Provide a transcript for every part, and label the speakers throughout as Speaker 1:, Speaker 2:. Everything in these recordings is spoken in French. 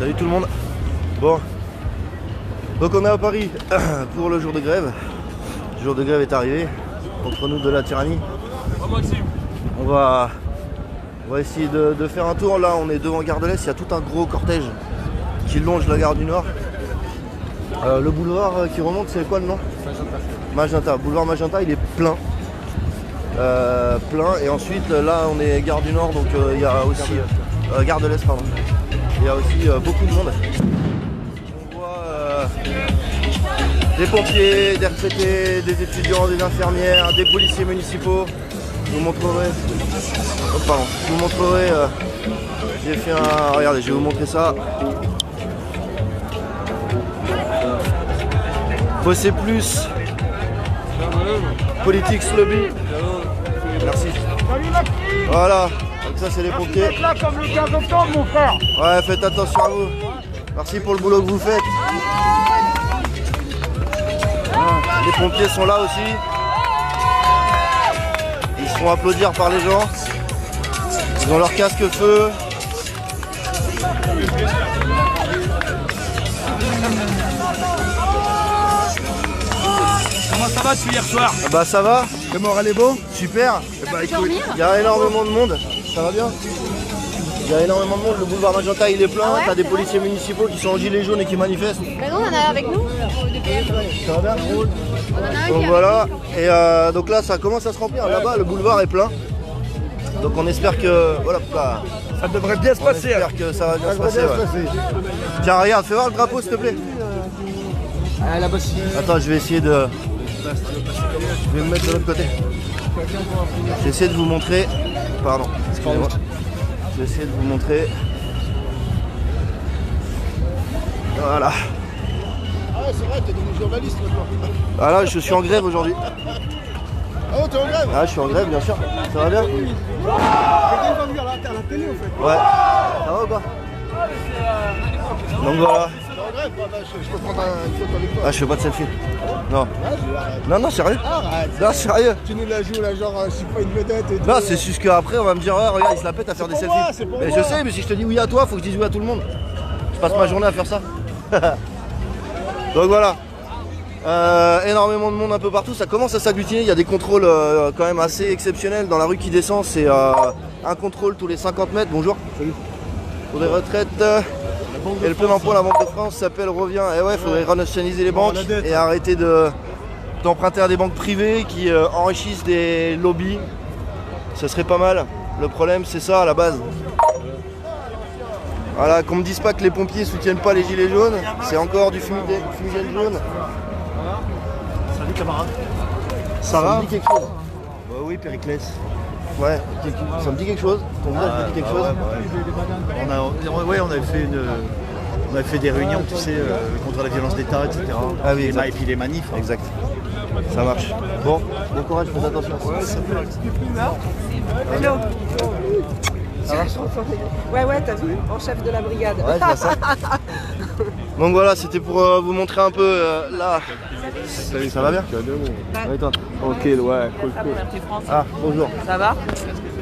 Speaker 1: Salut tout le monde. Bon, donc on est à Paris pour le jour de grève. Le jour de grève est arrivé. Contre nous de la tyrannie. On va essayer de faire un tour. Là on est devant Gare de l'Est. Il y a tout un gros cortège qui longe la gare du Nord. Le boulevard qui remonte, c'est quoi le nom? Magenta. Boulevard Magenta, il est plein. Et ensuite là on est Gare du Nord, donc il y a aussi Gare de l'Est, pardon. Il y a aussi beaucoup de monde. On voit des pompiers, des retraités, des étudiants, des infirmières, des policiers municipaux. Je vous montrerai. Oh, pardon. Je vous montrerai. J'ai fait un. Regardez, je vais vous montrer ça. Bosser plus. Politics Lobby. Merci. Voilà. Donc ça c'est les pompiers.
Speaker 2: Vous êtes là comme le 15 octobre mon frère.
Speaker 1: Ouais, faites attention à vous. Merci pour le boulot que vous faites. Les pompiers sont là aussi. Ils se font applaudir par les gens. Ils ont leur casque feu.
Speaker 2: Comment ça va depuis hier soir?
Speaker 1: Bah ça va.
Speaker 2: Le moral est beau?
Speaker 1: Super. Il y a énormément de monde. Ça va bien? Il y a énormément de monde. Le boulevard Magenta il est plein.
Speaker 3: Ah ouais,
Speaker 1: t'as des policiers municipaux qui sont en gilet jaune et qui manifestent.
Speaker 3: Mais non, on en a avec nous.
Speaker 1: Ça va bien?
Speaker 3: On en a un
Speaker 1: Donc
Speaker 3: qui
Speaker 1: voilà, et donc là ça commence à se remplir, là-bas le boulevard est plein. Donc on espère que. Voilà, là,
Speaker 2: Ça devrait bien se
Speaker 1: on
Speaker 2: passer.
Speaker 1: espère que ça va bien se passer. Ouais. Tiens regarde, fais voir le drapeau s'il te plaît.
Speaker 2: Ah, là-bas,
Speaker 1: Attends, je vais essayer de. Je vais me mettre de l'autre côté. Je vais essayer de vous montrer. Pardon, excusez-moi. Je vais essayer de vous montrer. Voilà.
Speaker 4: Ah ouais, c'est vrai, t'es devenu journaliste maintenant.
Speaker 1: Ah là je suis en grève aujourd'hui.
Speaker 4: Ah ouais, t'es en grève?
Speaker 1: Ah je suis en grève bien sûr. Ça va bien?
Speaker 4: Quelqu'un va venir à la télé en fait.
Speaker 1: Ouais. Ça va ou pas? Donc voilà.
Speaker 4: T'es en grève? Bah, je peux prendre une photo avec toi.
Speaker 1: Ah je fais pas de selfie. Non. Non sérieux.
Speaker 4: Arrête.
Speaker 1: Non sérieux.
Speaker 4: Tu nous la joues là, genre, je suis pas une vedette et tout.
Speaker 1: Non c'est juste qu'après on va me dire ah, regarde il se la pète à faire des
Speaker 4: pour
Speaker 1: selfies.
Speaker 4: moi, c'est pour
Speaker 1: Mais
Speaker 4: moi.
Speaker 1: je sais mais si je te dis oui à toi, faut que je dise oui à tout le monde. Je passe ma journée à faire ça. Donc voilà. Énormément de monde un peu partout, ça commence à s'agglutiner, il y a des contrôles quand même assez exceptionnels dans la rue qui descend, c'est un contrôle tous les 50 mètres, bonjour. Salut. Pour des retraites, et le plein emploi, la Banque de France s'appelle revient, et ouais, il faudrait renationaliser les banques et arrêter d'emprunter à des banques privées qui enrichissent des lobbies, ce serait pas mal, le problème c'est ça à la base. Voilà, qu'on me dise pas que les pompiers soutiennent pas les gilets jaunes, c'est encore du fumigène jaune.
Speaker 4: Salut camarade.
Speaker 1: Ça va? Me dit quelque chose.
Speaker 4: Bah oui, Périclès.
Speaker 1: Ouais, ça me dit quelque chose. Ton visage me dit quelque chose.
Speaker 5: On avait fait des réunions, tu sais, contre la violence d'État, etc.
Speaker 1: Ah oui,
Speaker 5: et
Speaker 1: exact.
Speaker 5: puis les manifs. Hein.
Speaker 1: Exact. Ça marche. Bon courage, faites attention.
Speaker 6: Hello.
Speaker 1: Ça va?
Speaker 6: Ouais, t'as vu, en chef de la brigade.
Speaker 1: Ouais, je vois ça. Donc voilà, c'était pour vous montrer un peu là. Salut, ça va bien? Ouais, toi.
Speaker 4: Ok, ouais, cool.
Speaker 1: Ah, bonjour.
Speaker 7: Ça va?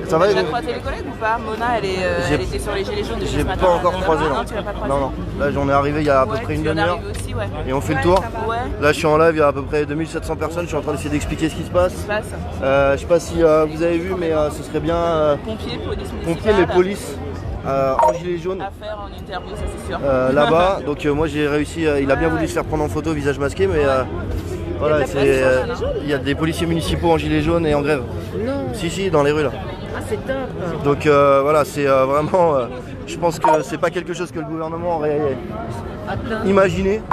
Speaker 1: Ça va?
Speaker 7: Tu as croisé les collègues ou pas? Mona, elle était sur les gilets jaunes depuis
Speaker 1: J'ai
Speaker 7: ce matin.
Speaker 1: pas encore croisé, non.
Speaker 7: Non, tu l'as pas croisé?
Speaker 1: Non. Là, j'en ai arrivé il y a à peu près une
Speaker 7: tu en
Speaker 1: demi-heure.
Speaker 7: arrives aussi, ouais.
Speaker 1: Et on fait le tour.
Speaker 7: Ouais.
Speaker 1: Là, je suis en live, il y a à peu près 2700 personnes. Je suis en train d'essayer d'expliquer ce qui se passe.
Speaker 7: Qu'est-ce qui se passe?
Speaker 1: Je sais pas si vous avez vu, mais ce serait bien.
Speaker 7: Pompiers, police municipale.
Speaker 1: Pompiers, mais police. En gilet jaune.
Speaker 7: À faire en interview, ça c'est sûr.
Speaker 1: Là-bas, donc moi j'ai réussi, il a bien voulu se faire prendre en photo visage masqué, mais voilà, il y a des policiers municipaux en gilet jaune et en grève.
Speaker 6: Non.
Speaker 1: Si, dans les rues là.
Speaker 6: Ah, c'est top.
Speaker 1: Donc voilà, c'est vraiment, je pense que c'est pas quelque chose que le gouvernement aurait imaginé,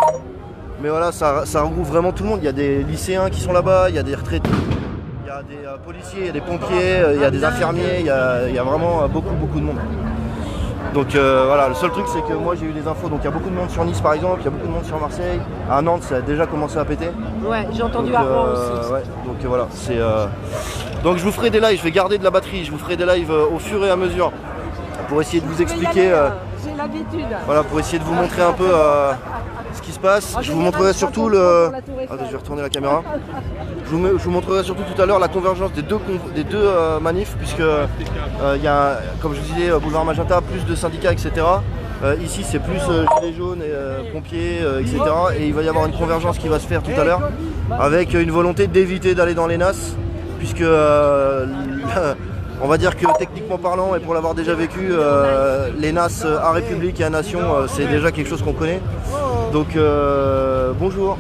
Speaker 1: mais voilà, ça regroupe vraiment tout le monde. Il y a des lycéens qui sont là-bas, il y a des retraités, il y a des policiers, il y a des pompiers, il y a des infirmiers, il y a vraiment beaucoup de monde. Donc voilà, le seul truc c'est que moi j'ai eu des infos, donc il y a beaucoup de monde sur Nice par exemple, il y a beaucoup de monde sur Marseille, à Nantes ça a déjà commencé à péter.
Speaker 6: Ouais, j'ai entendu
Speaker 1: Donc,
Speaker 6: à Rouen aussi.
Speaker 1: ouais, donc voilà, c'est donc je vous ferai des lives, je vais garder de la batterie, je vous ferai des lives au fur et à mesure pour essayer de vous expliquer,
Speaker 6: J'ai l'habitude.
Speaker 1: voilà, pour essayer de vous montrer un peu ce qui se passe. Je vous montrerai surtout Attends, je vais retourner la caméra. Je vous montrerai surtout tout à l'heure la convergence des deux manifs, puisque il y a, comme je vous disais, boulevard Magenta, plus de syndicats, etc. Ici c'est plus gilets jaunes et pompiers, etc. Et il va y avoir une convergence qui va se faire tout à l'heure avec une volonté d'éviter d'aller dans les NAS, puisque on va dire que techniquement parlant, et pour l'avoir déjà vécu, les NAS à République et à Nation, c'est déjà quelque chose qu'on connaît. Donc bonjour.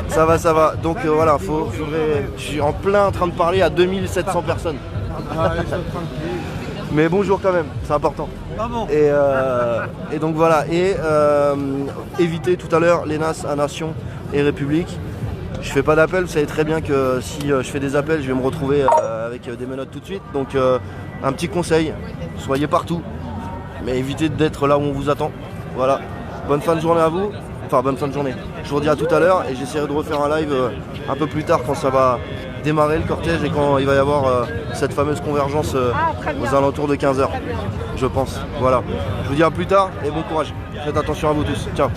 Speaker 1: Ça va, ça va. Donc voilà, je suis en plein en train de parler à 2700 personnes. Mais bonjour quand même, c'est important. Et donc voilà, et éviter tout à l'heure les NAS à Nation et République. Je fais pas d'appel, vous savez très bien que si je fais des appels, je vais me retrouver avec des menottes tout de suite. Donc un petit conseil, soyez partout, mais évitez d'être là où on vous attend. Voilà, bonne fin de journée à vous. Enfin, bonne fin de journée. Je vous redis à tout à l'heure et j'essaierai de refaire un live un peu plus tard quand ça va démarrer le cortège et quand il va y avoir cette fameuse convergence aux alentours de 15h, je pense. Voilà. Je vous dis à plus tard et bon courage. Faites attention à vous tous. Ciao.